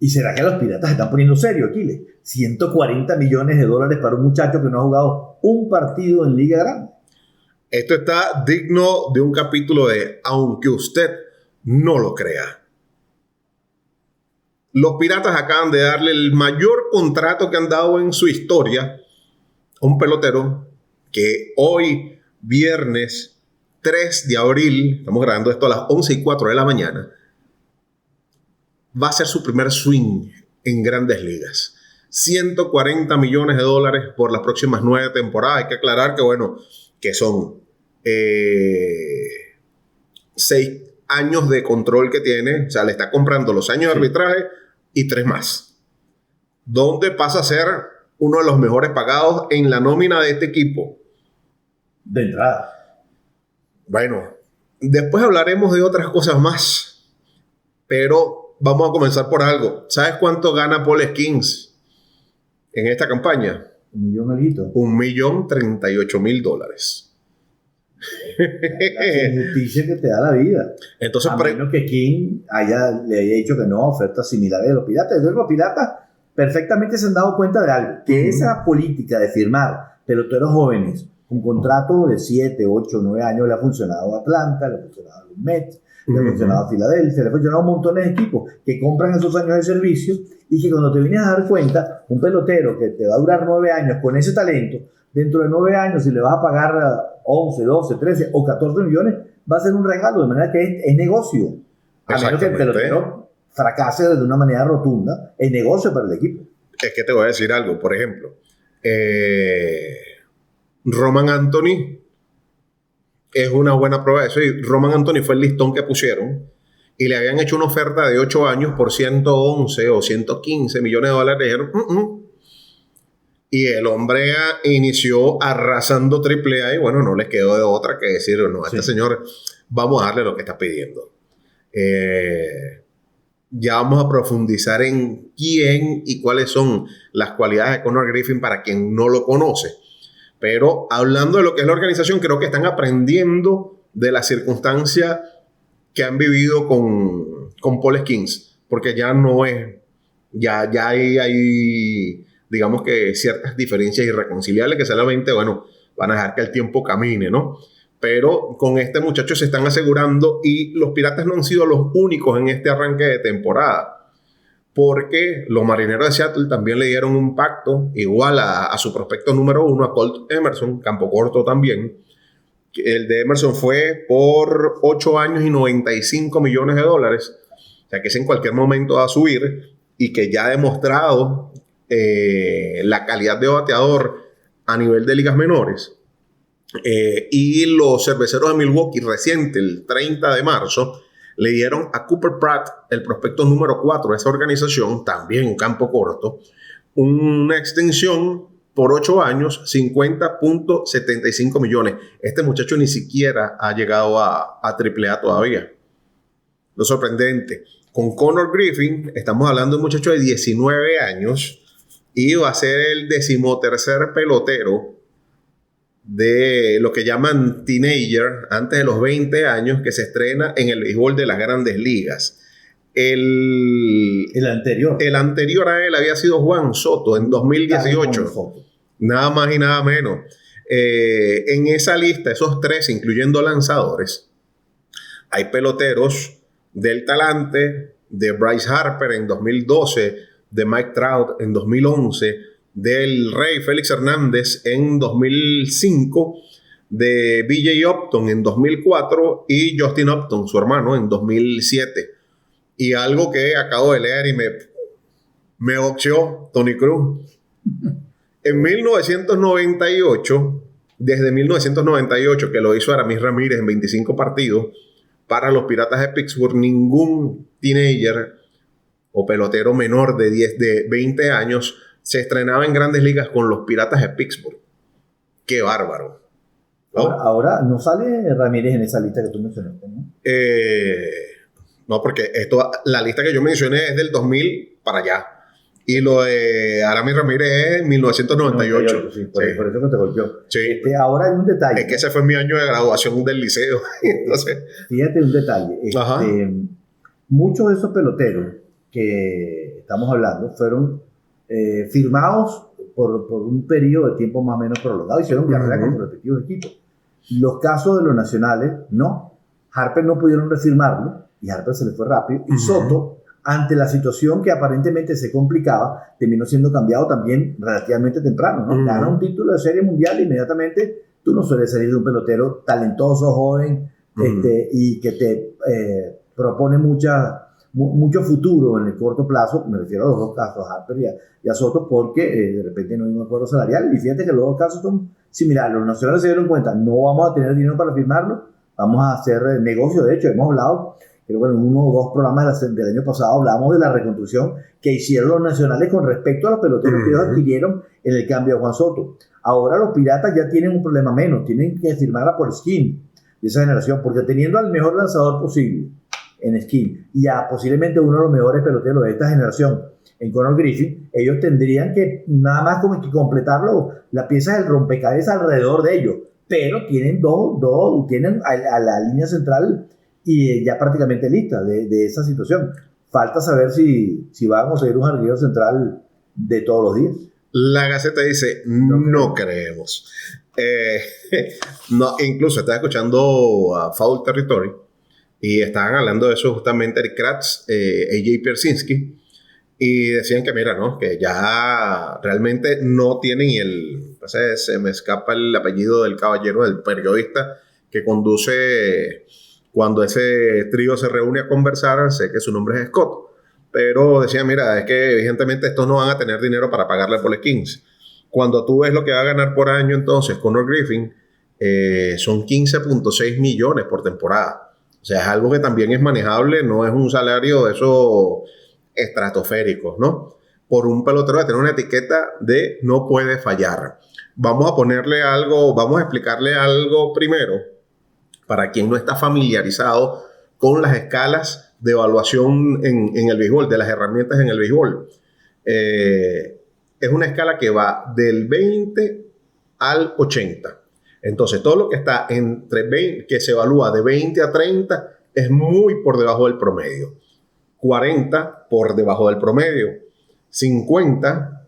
¿Y será que los Piratas se están poniendo serio, Aquiles? $140 millones para un muchacho que no ha jugado un partido en Liga Grande. Esto está digno de un capítulo de Aunque usted no lo crea. Los Piratas acaban de darle el mayor contrato que han dado en su historia a un pelotero que hoy, viernes 3 de abril, estamos grabando esto a las 11:04 de la mañana, va a ser su primer swing en Grandes Ligas. $140 millones por las próximas 9 temporadas. Hay que aclarar que, bueno, que son 6 años de control que tiene. O sea, le está comprando los años de arbitraje y 3 más. Donde pasa a ser uno de los mejores pagados en la nómina de este equipo. De entrada. Bueno, después hablaremos de otras cosas más. Pero vamos a comenzar por algo. ¿Sabes cuánto gana Paul Skeens en esta campaña? $1,038,000. La injusticia que te da la vida. Entonces, a menos que King le haya dicho que no, ofertas similares de los Piratas. Entonces los Piratas perfectamente se han dado cuenta de algo, que esa política de firmar peloteros jóvenes un contrato de 7, 8, 9 años le ha funcionado a Atlanta, le ha funcionado a los Mets, le ha funcionado a Filadelfia, le ha funcionado a un montón de equipos que compran esos años de servicio y que cuando te vienes a dar cuenta, un pelotero que te va a durar 9 años con ese talento, dentro de 9 años, si le vas a pagar 11, 12, 13 o 14 millones, va a ser un regalo, de manera que es negocio. A menos que el pelotero fracase de una manera rotunda, es negocio para el equipo. Es que te voy a decir algo, por ejemplo, Roman Anthony es una buena prueba de eso. Y Roman Anthony fue el listón que pusieron y le habían hecho una oferta de 8 años por 111 o 115 millones de dólares. Dijeron, Y el hombre inició arrasando AAA y bueno, no les quedó de otra que decir, no, a este señor vamos a darle lo que está pidiendo. Ya vamos a profundizar en quién y cuáles son las cualidades de Conor Griffin para quien no lo conoce. Pero hablando de lo que es la organización, creo que están aprendiendo de la circunstancia que han vivido con Paul Skeens, porque ya no es, ya hay digamos que ciertas diferencias irreconciliables que solamente, bueno, van a dejar que el tiempo camine, ¿no? Pero con este muchacho se están asegurando y los Piratas no han sido los únicos en este arranque de temporada, porque los Marineros de Seattle también le dieron un pacto igual a su prospecto número 1, a Colt Emerson, campo corto también. El de Emerson fue por 8 años y $95 millones. O sea que ese en cualquier momento va a subir y que ya ha demostrado la calidad de bateador a nivel de ligas menores. Y los Cerveceros de Milwaukee reciente, el 30 de marzo, le dieron a Cooper Pratt, el prospecto número 4 de esa organización, también un campo corto, una extensión por 8 años, $50.75 millones. Este muchacho ni siquiera ha llegado a AAA todavía. Lo sorprendente, con Conor Griffin, estamos hablando de un muchacho de 19 años y va a ser el 13º pelotero de lo que llaman teenager, antes de los 20 años, que se estrena en el béisbol de las Grandes Ligas. El anterior a él había sido Juan Soto en 2018. Nada más y nada menos. En esa lista, esos 3, incluyendo lanzadores, hay peloteros del talante de Bryce Harper en 2012, de Mike Trout en 2011, del Rey Félix Hernández en 2005, de BJ Upton en 2004 y Justin Upton, su hermano, en 2007. Y algo que acabo de leer y me boxeó Tony Cruz. En 1998, desde 1998, que lo hizo Aramis Ramírez en 25 partidos, para los Piratas de Pittsburgh, ningún teenager o pelotero menor de 20 años se estrenaba en Grandes Ligas con los Piratas de Pittsburgh. ¡Qué bárbaro! ¿No? Ahora no sale Ramírez en esa lista que tú mencionaste, ¿no? No, porque la lista que yo mencioné es del 2000 para allá. Y lo de Aramis Ramírez es 1998. Sí, por eso que te golpeó. Sí. Ahora hay un detalle. Es que ese fue mi año de graduación del liceo. Entonces, fíjate un detalle. Muchos de esos peloteros que estamos hablando fueron firmados por un periodo de tiempo más o menos prolongado, hicieron carrera con sus respectivos equipos. Los casos de los nacionales, no. Harper no pudieron refirmarlo y Harper se le fue rápido. Y Soto, ante la situación que aparentemente se complicaba, terminó siendo cambiado también relativamente temprano, ¿no? Gana un título de serie mundial inmediatamente. Tú no sueles salir de un pelotero talentoso, joven, y que te propone mucho futuro en el corto plazo. Me refiero a los dos casos, a Harper y a Soto, porque de repente no hay un acuerdo salarial. Y fíjate que los dos casos son similares. Los nacionales se dieron cuenta, no vamos a tener dinero para firmarlo, vamos a hacer negocio. De hecho, hemos hablado, creo que en uno o dos programas del año pasado hablamos de la reconstrucción que hicieron los nacionales con respecto a los peloteros que ellos adquirieron en el cambio de Juan Soto. Ahora los Piratas ya tienen un problema menos, tienen que firmar a por Skin de esa generación, porque teniendo al mejor lanzador posible en Skin y a posiblemente uno de los mejores peloteros de esta generación en Conor Griffin, ellos tendrían que nada más como que completarlo, la pieza del rompecabezas alrededor de ellos, pero tienen tienen a la línea central y ya prácticamente lista de esa situación. Falta saber si van a conseguir un jardinero central de todos los días. La Gaceta dice, no creemos. No, incluso estaba escuchando a Foul Territory y estaban hablando de eso justamente Eric Kratz, AJ Pierzynski, y decían que mira, ¿no? Que ya realmente no tienen, y se me escapa el apellido del caballero, del periodista que conduce cuando ese trío se reúne a conversar, sé que su nombre es Scott, pero decían, mira, es que evidentemente estos no van a tener dinero para pagarle a Paul Kings. Cuando tú ves lo que va a ganar por año, entonces Conor Griffin, son 15.6 millones por temporada. O sea, es algo que también es manejable, no es un salario de esos estratosféricos, ¿no? Por un pelotero de tener una etiqueta de no puede fallar. Vamos a ponerle algo, vamos a explicarle algo primero, para quien no está familiarizado con las escalas de evaluación en el béisbol, de las herramientas en el béisbol. Es una escala que va del 20 al 80. Entonces, todo lo que está entre 20, que se evalúa de 20 a 30, es muy por debajo del promedio. 40 por debajo del promedio. 50,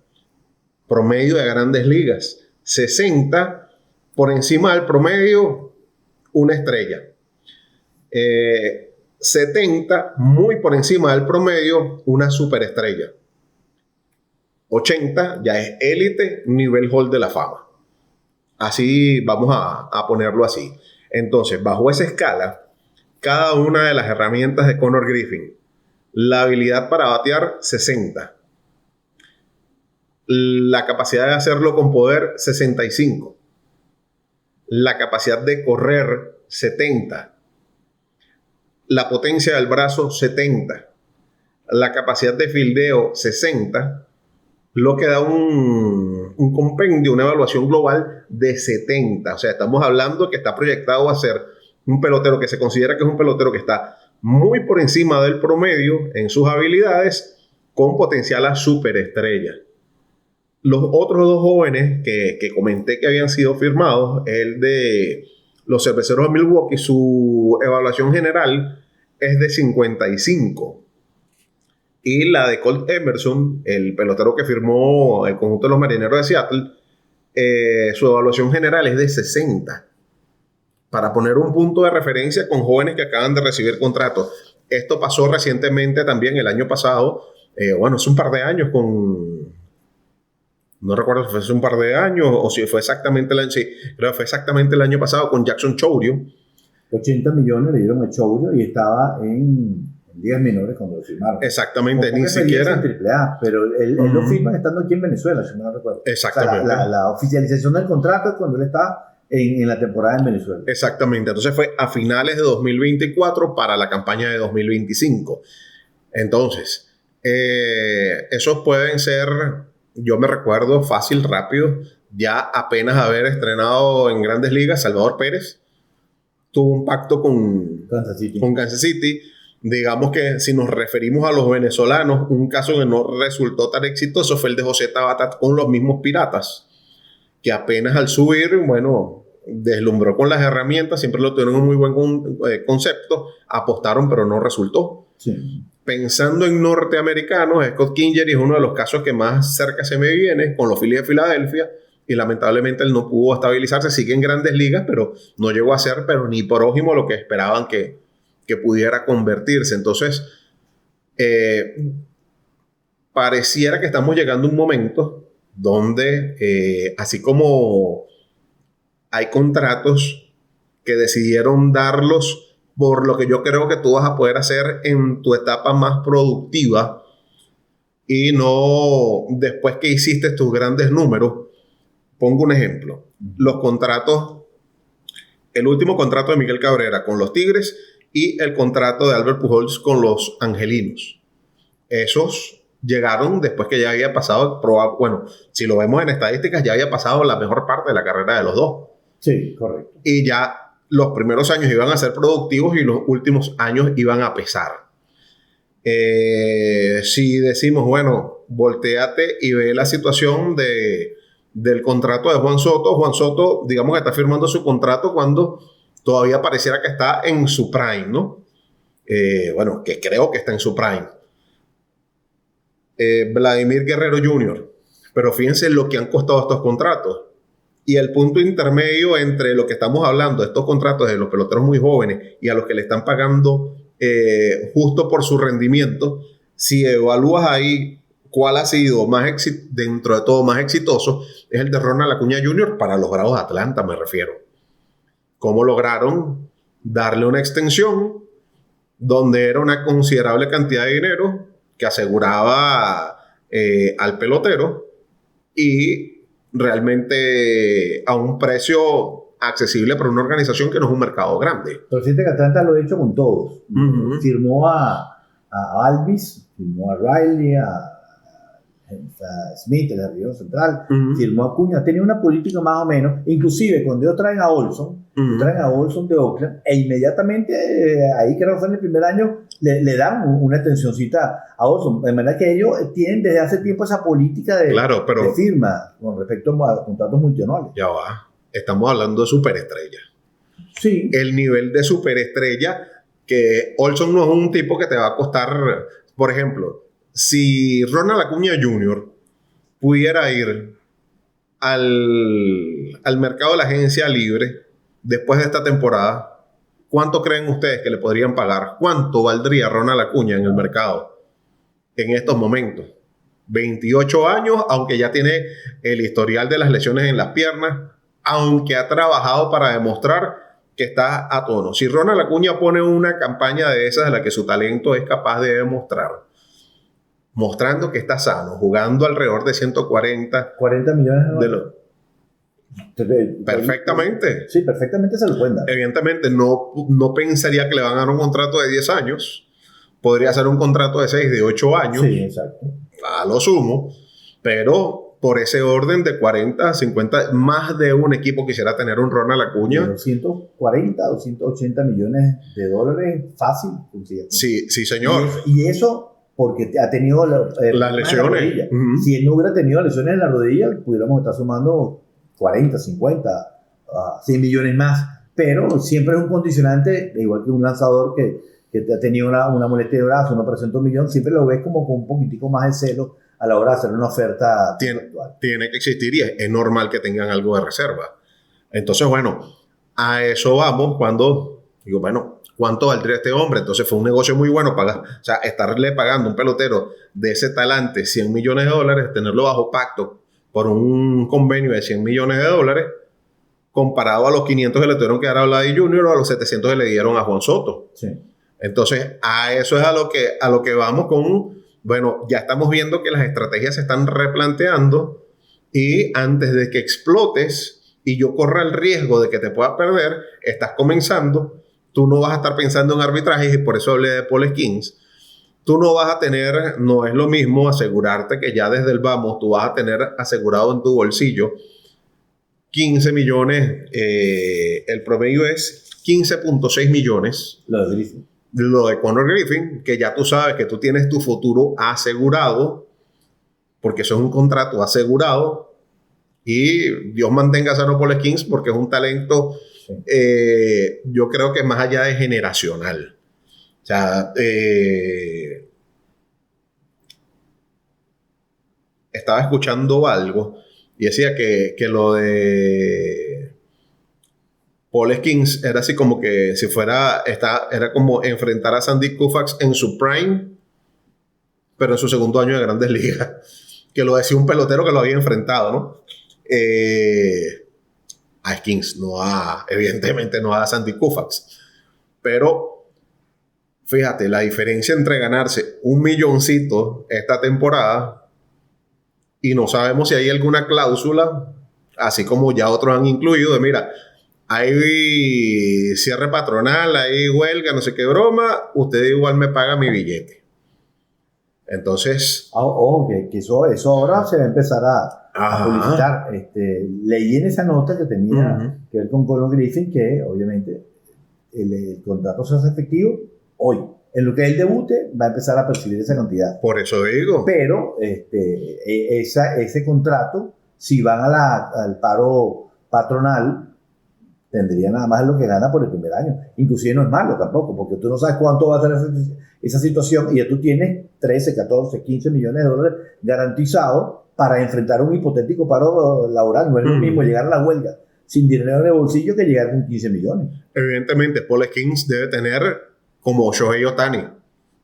promedio de grandes ligas. 60, por encima del promedio, una estrella. 70, muy por encima del promedio, una superestrella. 80 ya es élite, nivel Hall de la Fama. Así vamos a ponerlo así. Entonces, bajo esa escala, cada una de las herramientas de Conor Griffin, la habilidad para batear, 60. La capacidad de hacerlo con poder, 65. La capacidad de correr, 70. La potencia del brazo, 70. La capacidad de fildeo, 60. Lo que da un compendio, una evaluación global de 70. O sea, estamos hablando que está proyectado a ser un pelotero que se considera que es un pelotero que está muy por encima del promedio en sus habilidades, con potencial a superestrella. Los otros dos jóvenes que comenté que habían sido firmados, el de los Cerveceros de Milwaukee, su evaluación general es de 55. Y la de Colt Emerson, el pelotero que firmó el conjunto de los Marineros de Seattle, su evaluación general es de 60. Para poner un punto de referencia con jóvenes que acaban de recibir contratos. Esto pasó recientemente también el año pasado, hace un par de años no recuerdo si fue hace un par de años o si fue exactamente creo que fue exactamente el año pasado con Jackson Chourio. 80 millones le dieron a Chourio y estaba en ligas menores cuando lo firmaron. Exactamente, ni siquiera. En AAA, pero él lo firma estando aquí en Venezuela, si no me recuerdo. Exactamente. O sea, la oficialización del contrato es cuando él está en la temporada en Venezuela. Exactamente. Entonces fue a finales de 2024 para la campaña de 2025. Entonces, esos pueden ser, yo me recuerdo fácil, rápido, ya apenas haber estrenado en Grandes Ligas, Salvador Pérez tuvo un pacto con Kansas City. Digamos que si nos referimos a los venezolanos, un caso que no resultó tan exitoso fue el de José Tabata con los mismos Piratas, que apenas al subir, deslumbró con las herramientas, siempre lo tuvieron un muy buen concepto, apostaron pero no resultó. Sí. pensando en norteamericanos, Scott Kingery es uno de los casos que más cerca se me viene con los Phillies de Filadelfia, y lamentablemente él no pudo estabilizarse, sigue en Grandes Ligas, pero no llegó a ser ni por ójimo lo que esperaban que pudiera convertirse. Entonces, pareciera que estamos llegando a un momento donde, así como hay contratos que decidieron darlos por lo que yo creo que tú vas a poder hacer en tu etapa más productiva y no después que hiciste tus grandes números. Pongo un ejemplo. Los contratos, el último contrato de Miguel Cabrera con los Tigres y el contrato de Albert Pujols con los Angelinos. Esos llegaron después que ya había pasado, bueno, si lo vemos en estadísticas, ya había pasado la mejor parte de la carrera de los dos. Sí, correcto. Y ya los primeros años iban a ser productivos y los últimos años iban a pesar. Si decimos, bueno, volteate y ve la situación del contrato de Juan Soto, digamos que está firmando su contrato cuando todavía pareciera que está en su prime, ¿no? Bueno, que creo que está en su prime. Vladimir Guerrero Jr., pero fíjense lo que han costado estos contratos. Y el punto intermedio entre lo que estamos hablando, estos contratos de los peloteros muy jóvenes y a los que le están pagando justo por su rendimiento, si evalúas ahí cuál ha sido dentro de todo más exitoso, es el de Ronald Acuña Jr. para los Bravos de Atlanta, me refiero. ¿Cómo lograron darle una extensión donde era una considerable cantidad de dinero que aseguraba al pelotero y realmente a un precio accesible para una organización que no es un mercado grande? Pero fíjate que Atlanta lo ha hecho con todos. Firmó a Alvis, firmó a Riley, a Smith, el de Río Central, firmó a Acuña. Tenía una política más o menos. Inclusive cuando ellos traen a Olson, de Oakland, e inmediatamente ahí creo que fue en el primer año le dan una extensioncita a Olson, de manera que ellos tienen desde hace tiempo esa política de firma con respecto a contratos multianuales. Ya va, estamos hablando de superestrella. Sí. El nivel de superestrella, que Olson no es un tipo que te va a costar, por ejemplo, si Ronald Acuña Jr. pudiera ir al mercado de la agencia libre después de esta temporada, ¿cuánto creen ustedes que le podrían pagar? ¿Cuánto valdría Ronald Acuña en el mercado en estos momentos? 28 años, aunque ya tiene el historial de las lesiones en las piernas, aunque ha trabajado para demostrar que está a tono. Si Ronald Acuña pone una campaña de esas de la que su talento es capaz de demostrar, mostrando que está sano, jugando alrededor de 140 millones perfectamente. Sí, perfectamente se lo pueden dar. Evidentemente no pensaría que le van a dar un contrato de 10 años. Podría ser un contrato de 6, de 8 años. Sí, exacto. A lo sumo. Pero por ese orden de 40, 50, más de un equipo quisiera tener un Ronald Acuña. 240, 280 millones de dólares fácil. Sí, señor. Y eso porque ha tenido las lesiones. Si él no hubiera tenido lesiones en la rodilla, pudiéramos estar sumando 40, 50, 100 millones más. Pero siempre es un condicionante, igual que un lanzador que ha tenido una molestia de brazo, una operación de $1 millón, siempre lo ves como con un poquitico más de celo a la hora de hacer una oferta. Tiene que existir y es normal que tengan algo de reserva. Entonces, bueno, a eso vamos cuando digo, bueno, ¿cuánto valdría este hombre? Entonces fue un negocio muy bueno estarle pagando a un pelotero de ese talante $100 millones, tenerlo bajo pacto por un convenio de $100 millones, comparado a los 500 que le tuvieron que dar a Vladi Jr. o a los 700 que le dieron a Juan Soto. Sí. Entonces, a eso es a lo que vamos con, bueno, ya estamos viendo que las estrategias se están replanteando y antes de que explotes y yo corra el riesgo de que te pueda perder, estás comenzando. Tú no vas a estar pensando en arbitrajes y por eso hablé de Paul Skeens. Tú no vas a tener, no es lo mismo asegurarte que ya desde el vamos tú vas a tener asegurado en tu bolsillo 15 millones, el promedio es 15.6 millones. Lo de Conor Griffin, que ya tú sabes que tú tienes tu futuro asegurado, porque eso es un contrato asegurado, y Dios mantenga sano Paul Skeens porque es un talento, yo creo que más allá de generacional. O sea, estaba escuchando algo y decía que lo de Paul Skeens era así como que si fuera, era como enfrentar a Sandy Koufax en su prime, pero en su segundo año de Grandes Ligas. Que lo decía un pelotero que lo había enfrentado, ¿no? A Skeens, evidentemente no a Sandy Koufax. Pero, fíjate, la diferencia entre ganarse $1 milloncito esta temporada y no sabemos si hay alguna cláusula, así como ya otros han incluido, de mira, hay cierre patronal, hay huelga, no sé qué broma, usted igual me paga mi billete. Entonces... que eso ahora se va a empezar a publicitar. Leí en esa nota que tenía que ver con Conor Griffin que obviamente el contrato se hace efectivo hoy. En lo que él debute va a empezar a percibir esa cantidad. Por eso digo. Pero ese contrato, si van al paro patronal, tendría nada más lo que gana por el primer año. Inclusive no es malo tampoco, porque tú no sabes cuánto va a ser esa situación y ya tú tienes 13, 14, 15 millones de dólares garantizados para enfrentar un hipotético paro laboral. No es lo mismo llegar a la huelga sin dinero en el bolsillo que llegar con 15 millones. Evidentemente, Paul Skeens debe tener, como Shohei Ohtani,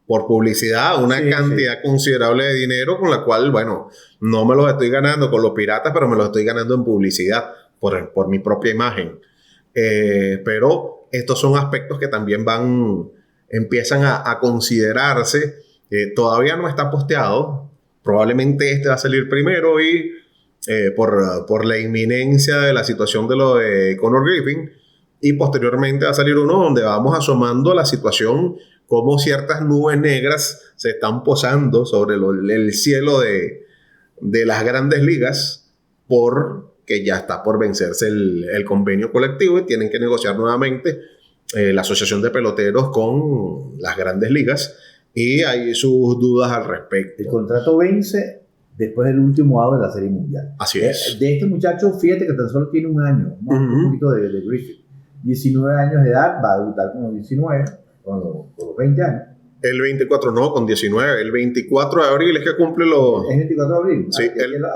por publicidad, una cantidad considerable de dinero con la cual, bueno, no me los estoy ganando con los Piratas, pero me los estoy ganando en publicidad por mi propia imagen. Pero estos son aspectos que también empiezan a considerarse. Todavía no está posteado, probablemente este va a salir primero y por la inminencia de la situación de lo de Conor Griffin, y posteriormente va a salir uno donde vamos asomando a la situación, como ciertas nubes negras se están posando sobre el cielo de las grandes ligas porque ya está por vencerse el convenio colectivo y tienen que negociar nuevamente la asociación de peloteros con las grandes ligas, y hay sus dudas al respecto. El contrato vence después del último out de la Serie Mundial. Así es. De este muchacho, fíjate que tan solo tiene un año, un poquito de Griffin. 19 años de edad, va a debutar con los 19, con los 20 años. El 24 no, con 19. El 24 de abril es que cumple los... ¿Es 24 de abril? Sí.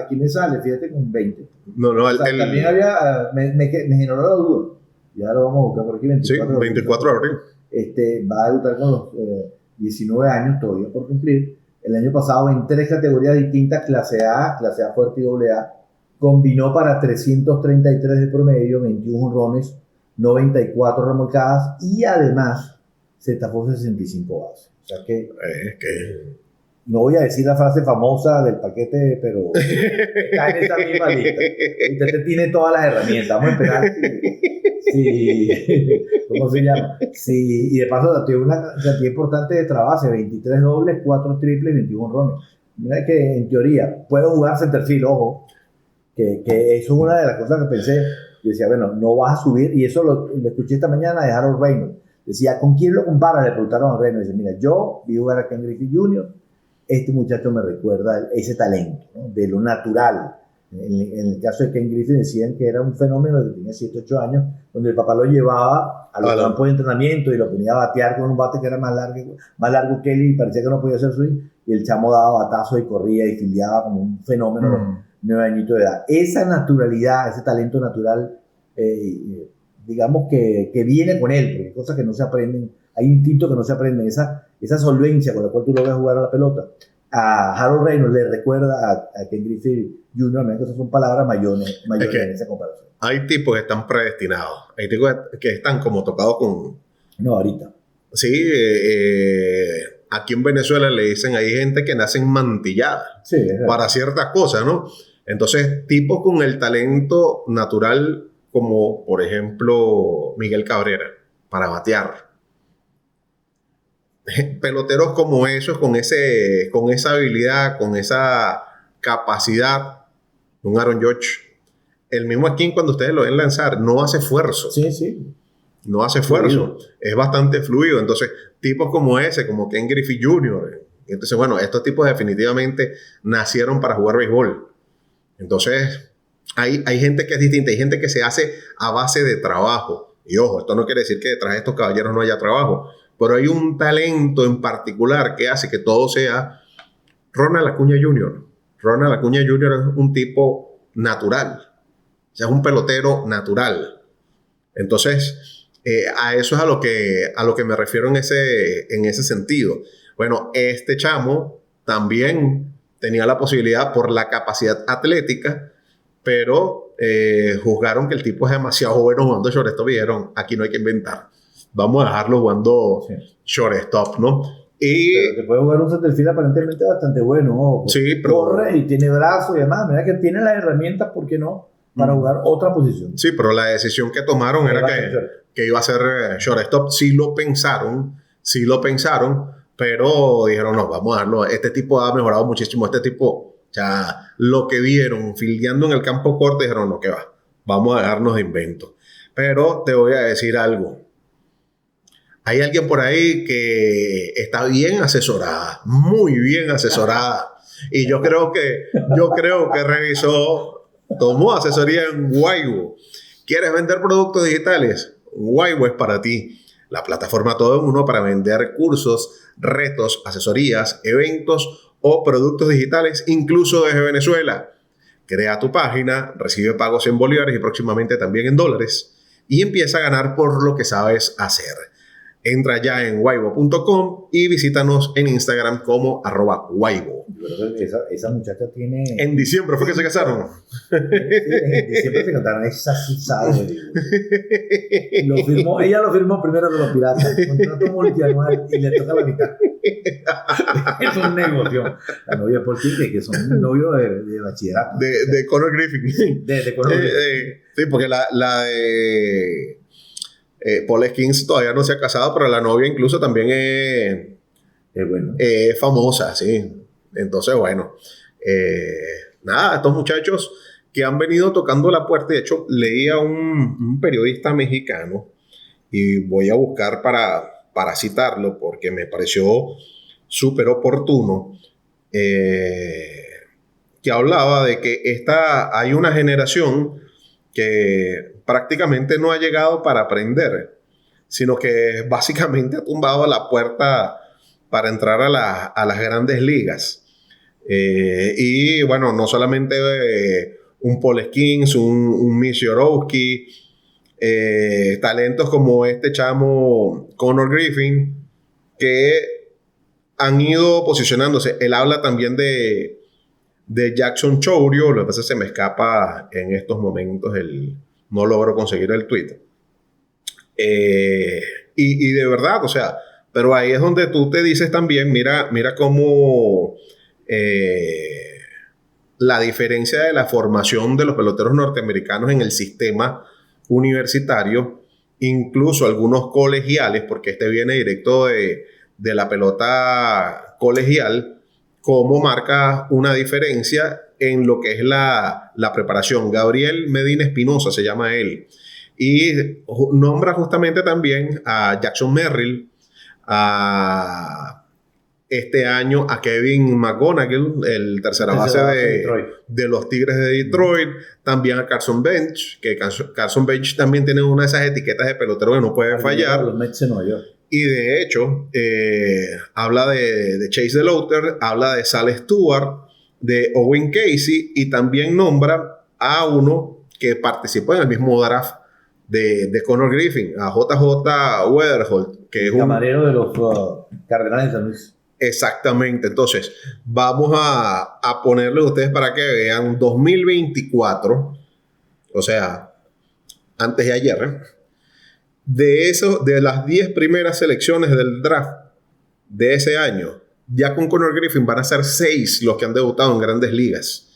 Aquí me sale, fíjate, con 20. No, también había... Me generó la duda. Ya lo vamos a buscar por aquí. 24 de abril. Va a debutar con los 19 años todavía por cumplir. El año pasado en 3 categorías distintas, clase A fuerte y AA, combinó para 333 de promedio, 21 honrones, 94 remolcadas y además se tapó 65 bases. O sea que no voy a decir la frase famosa del paquete, pero está en esa misma lista. Usted tiene todas las herramientas. Vamos a esperar ¿cómo se llama? Y de paso tiene una cantidad importante de trabajo, 23 dobles, 4 triples, 21 honrones. Mira que en teoría puedo jugar centerfield, ojo, que eso es una de las cosas que pensé. Yo decía, bueno, no vas a subir, y eso lo escuché esta mañana de Harold Reynolds. Decía, ¿con quién lo comparas? Le preguntaron a Reynolds. Dice, mira, yo vi jugar a Ken Griffey Jr., este muchacho me recuerda ese talento, ¿no? De lo natural. En el caso de Ken Griffey decían que era un fenómeno que tenía 7, 8 años, donde el papá lo llevaba a los campos de entrenamiento y lo ponía a batear con un bate que era más largo que él y parecía que no podía hacer swing, y el chamo daba batazos y corría y filiaba como un fenómeno. 9 añitos de edad. Esa naturalidad, ese talento natural, digamos que viene con él, porque hay cosas que no se aprenden, hay instintos que no se aprenden, esa solvencia con la cual tú lo ves jugar a la pelota. A Harold Reynolds le recuerda a Ken Griffey Jr., que esas son palabras mayores en esa comparación. Hay tipos que están predestinados, hay tipos que están como tocados con... No, ahorita. Sí, aquí en Venezuela le dicen, hay gente que nace mantillada para ciertas cosas, ¿no? Entonces, tipos con el talento natural, como por ejemplo Miguel Cabrera, para batear. Peloteros como esos, con esa habilidad, con esa capacidad, un Aaron Judge. El mismo aquí, cuando ustedes lo ven lanzar, no hace esfuerzo. Sí. No hace esfuerzo. Es bastante fluido. Entonces, tipos como ese, como Ken Griffey Jr. Entonces, bueno, estos tipos definitivamente nacieron para jugar béisbol. Entonces, hay gente que es distinta, hay gente que se hace a base de trabajo. Y ojo, esto no quiere decir que detrás de estos caballeros no haya trabajo, pero hay un talento en particular que hace que todo sea Ronald Acuña Jr. Ronald Acuña Jr. es un tipo natural. O sea, es un pelotero natural. Entonces, a eso es a lo que me refiero en ese sentido. Bueno, este chamo también tenía la posibilidad por la capacidad atlética, pero juzgaron que el tipo es demasiado bueno jugando shortstop y dijeron, aquí no hay que inventar. Vamos a dejarlo jugando shortstop, ¿no? Pero te puede jugar un centerfield aparentemente bastante bueno, ¿no? Sí, pero... corre y tiene brazos y demás. Mira que tiene las herramientas, ¿por qué no? Para jugar otra posición. Sí, pero la decisión que tomaron era que iba a ser shortstop. Sí lo pensaron, pero dijeron, no, vamos a darlo. Este tipo ha mejorado muchísimo. Este tipo, ya lo que vieron fildeando en el campo corto, dijeron, no, que va, vamos a dejarnos de invento. Pero te voy a decir algo. Hay alguien por ahí que está bien asesorada, muy bien asesorada. Y yo creo que revisó, tomó asesoría en Waibo. ¿Quieres vender productos digitales? Waibo es para ti. La plataforma todo en uno para vender cursos, retos, asesorías, eventos o productos digitales, incluso desde Venezuela. Crea tu página, recibe pagos en bolívares y próximamente también en dólares. Y empieza a ganar por lo que sabes hacer. Entra ya en waibo.com y visítanos en Instagram como @waibo. Yo creo que esa muchacha tiene... En diciembre fue que se casaron. Sí, en diciembre se casaron. Esa sí sabe. Ella lo firmó primero con los piratas. Contrato multianual y le toca la mitad. Es un negocio. La novia de Paul Tigre, que son novios de bachillerato. De Conor Griffin. De Conor Griffin. Sí, porque la de... Paul Skeens todavía no se ha casado, pero la novia incluso también es famosa, sí. Entonces, bueno, nada, estos muchachos que han venido tocando la puerta. De hecho, leí a un periodista mexicano y voy a buscar para citarlo porque me pareció súper oportuno, que hablaba de que hay una generación que prácticamente no ha llegado para aprender, sino que básicamente ha tumbado la puerta para entrar a las grandes ligas. Y bueno, no solamente un Paul Skeens, un Mitch Jorowski, talentos como este chamo Conor Griffin, que han ido posicionándose. Él habla también de Jackson Chourio. Lo que pasa es que se me escapa en estos momentos no logro conseguir el tweet. Y de verdad, o sea, pero ahí es donde tú te dices también, mira cómo la diferencia de la formación de los peloteros norteamericanos en el sistema universitario, incluso algunos colegiales, porque este viene directo de la pelota colegial, cómo marca una diferencia en lo que es la preparación. Gabriel Medina Espinosa se llama él. Y nombra justamente también a Jackson Merrill, este año a Kevin McGonigal, el tercera base de los Tigres de Detroit. También a Carson Bench, que Carson Bench también tiene una de esas etiquetas de pelotero que no puede fallar. Los Mets de Nueva York. Y de hecho, habla de Chase DeLauter, habla de Sal Stewart, de Owen Casey, y también nombra a uno que participó en el mismo draft de Conor Griffin, a JJ Wetherholt, que es un camarero de los Cardenales de San Luis. Exactamente. Entonces, vamos a ponerle a ustedes para que vean 2024, o sea, antes de ayer, de las 10 primeras selecciones del draft de ese año, ya con Conor Griffin van a ser 6 los que han debutado en grandes ligas.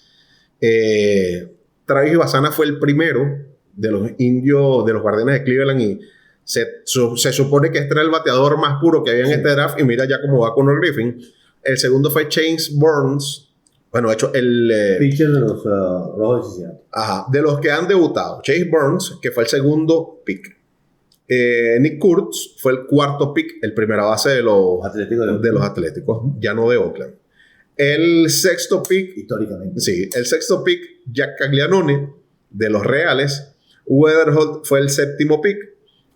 Travis Bassana fue el primero de los indios, de los Guardianes de Cleveland, y se supone que este era el bateador más puro que había en este draft, y mira ya cómo va Conor Griffin. El segundo fue Chase Burns. Bueno, de hecho, el pitcher de los Rojos de Cincinnati. Ajá, de los que han debutado. Chase Burns, que fue el segundo pick. Nick Kurtz fue el cuarto pick, el primera base de los Atléticos, ya no de Oakland. El sexto pick, históricamente. Sí, el sexto pick, Jack Caglianone, de los Reales. Wetherholt fue el séptimo pick.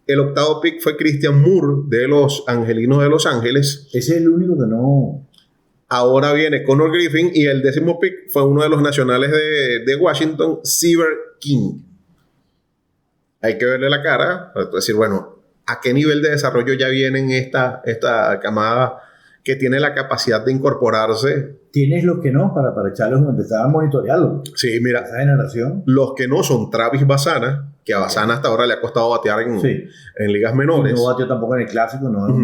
El octavo pick fue Christian Moore, de los Angelinos de Los Ángeles. Ese es el único que no... Ahora viene Conor Griffin y el 10º pick fue uno de los nacionales de Washington, Seaver King. Hay que verle la cara para decir, bueno, ¿a qué nivel de desarrollo ya vienen esta camada que tiene la capacidad de incorporarse? Tienes los que no, para echarlos, empezar a monitorearlos. Sí, mira, esa generación. Los que no son Travis Bassana, que a Bassana hasta ahora le ha costado batear en ligas menores. No bateó tampoco en el clásico, no es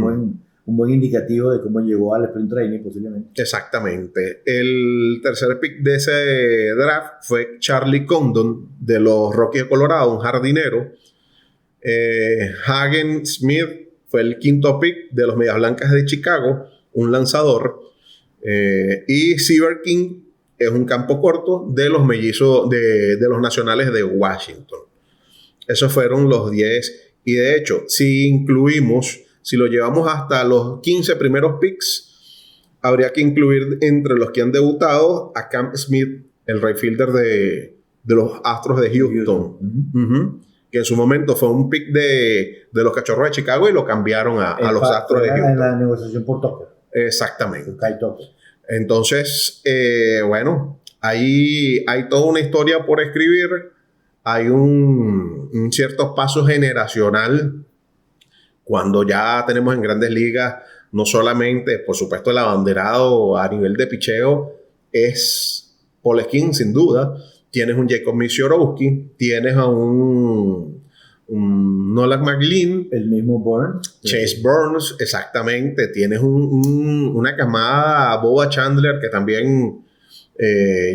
un buen indicativo de cómo llegó al sprint training posiblemente. Exactamente. El tercer pick de ese draft fue Charlie Condon de los Rockies de Colorado, un jardinero. Hagen Smith fue el 5º pick de los Medias Blancas de Chicago, un lanzador. Y Seaver King es un campo corto de los mellizos de los nacionales de Washington. Esos fueron los 10. Y de hecho, si lo llevamos hasta los 15 primeros picks, habría que incluir entre los que han debutado a Cam Smith, el right fielder de los Astros de Houston. Que en su momento fue un pick de los Cachorros de Chicago y lo cambiaron a los Astros de Houston. En la negociación por Tucker. Exactamente. Entonces, bueno, ahí hay toda una historia por escribir. Hay un cierto paso generacional cuando ya tenemos en Grandes Ligas no solamente, por supuesto, el abanderado a nivel de picheo es Paul Skeens, sin duda. Tienes un Jacob Misiorowski, tienes a un Nolan McLean, el mismo Burns, Chase Burns, exactamente. Tienes una camada, Boba Chandler, que también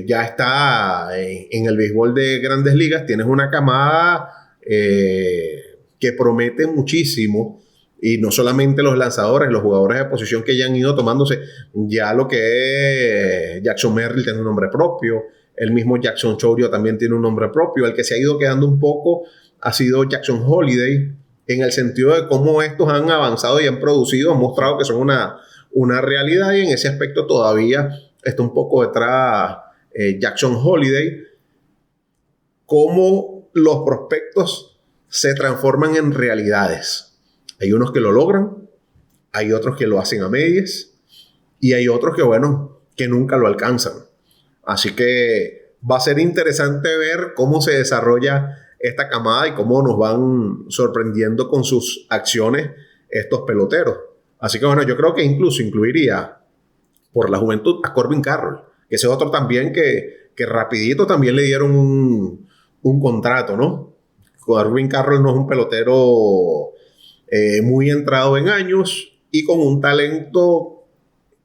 ya está en el béisbol de Grandes Ligas. Tienes una camada que promete muchísimo, y no solamente los lanzadores, los jugadores de posición que ya han ido tomándose, ya lo que es Jackson Merrill tiene un nombre propio, el mismo Jackson Chourio también tiene un nombre propio. El que se ha ido quedando un poco ha sido Jackson Holiday, en el sentido de cómo estos han avanzado y han producido, han mostrado que son una realidad, y en ese aspecto todavía está un poco detrás Jackson Holiday. Cómo los prospectos se transforman en realidades. Hay unos que lo logran, hay otros que lo hacen a medias, y hay otros que, bueno, que nunca lo alcanzan. Así que va a ser interesante ver cómo se desarrolla esta camada y cómo nos van sorprendiendo con sus acciones estos peloteros. Así que, bueno, yo creo que incluso incluiría por la juventud a Corbin Carroll, que ese otro también que rapidito también le dieron un contrato, ¿no? Corbin Carroll no es un pelotero muy entrado en años y con un talento.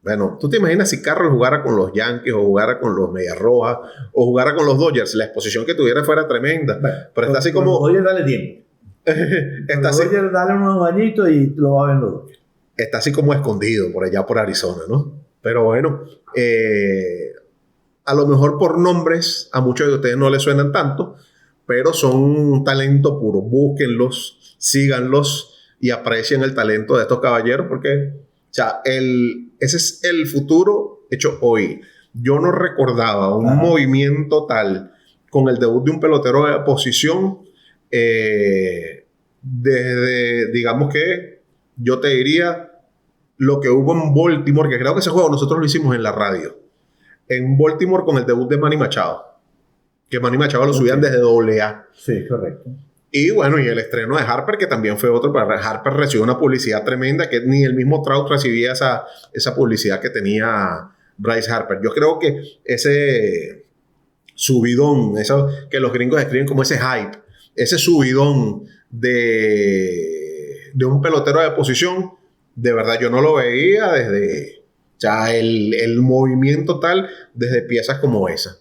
Bueno, ¿tú te imaginas si Carroll jugara con los Yankees o jugara con los Medias Rojas o jugara con los Dodgers? La exposición que tuviera fuera tremenda. Bueno, pero está así como... Los Dodgers dale tiempo. Los Dodgers dale unos añitos y lo va a ver los Dodgers. Está así como escondido por allá por Arizona, ¿no? Pero bueno, a lo mejor por nombres a muchos de ustedes no les suenan tanto, pero son un talento puro. Búsquenlos, síganlos y aprecien el talento de estos caballeros, porque... O sea, ese es el futuro hecho hoy. Yo no recordaba un movimiento tal con el debut de un pelotero de posición desde, digamos que, yo te diría, lo que hubo en Baltimore, que creo que ese juego nosotros lo hicimos en la radio. En Baltimore con el debut de Manny Machado. Que Manny Machado lo subían desde AA. Sí, correcto. Y bueno, y el estreno de Harper, que también fue otro. Harper recibió una publicidad tremenda, que ni el mismo Trout recibía esa publicidad que tenía Bryce Harper. Yo creo que ese subidón, eso que los gringos escriben como ese hype, ese subidón de un pelotero de posición, de verdad yo no lo veía desde, o sea, el movimiento tal, desde piezas como esa.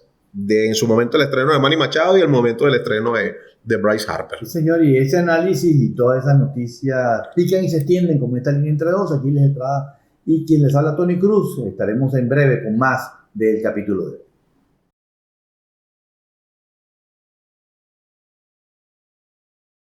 En su momento el estreno de Manny Machado y el momento del estreno de Bryce Harper. Sí, señor, y ese análisis y todas esas noticias pican y se extienden como esta línea entre dos. Aquí les entrada y quien les habla Tony Cruz. Estaremos en breve con más del capítulo de hoy.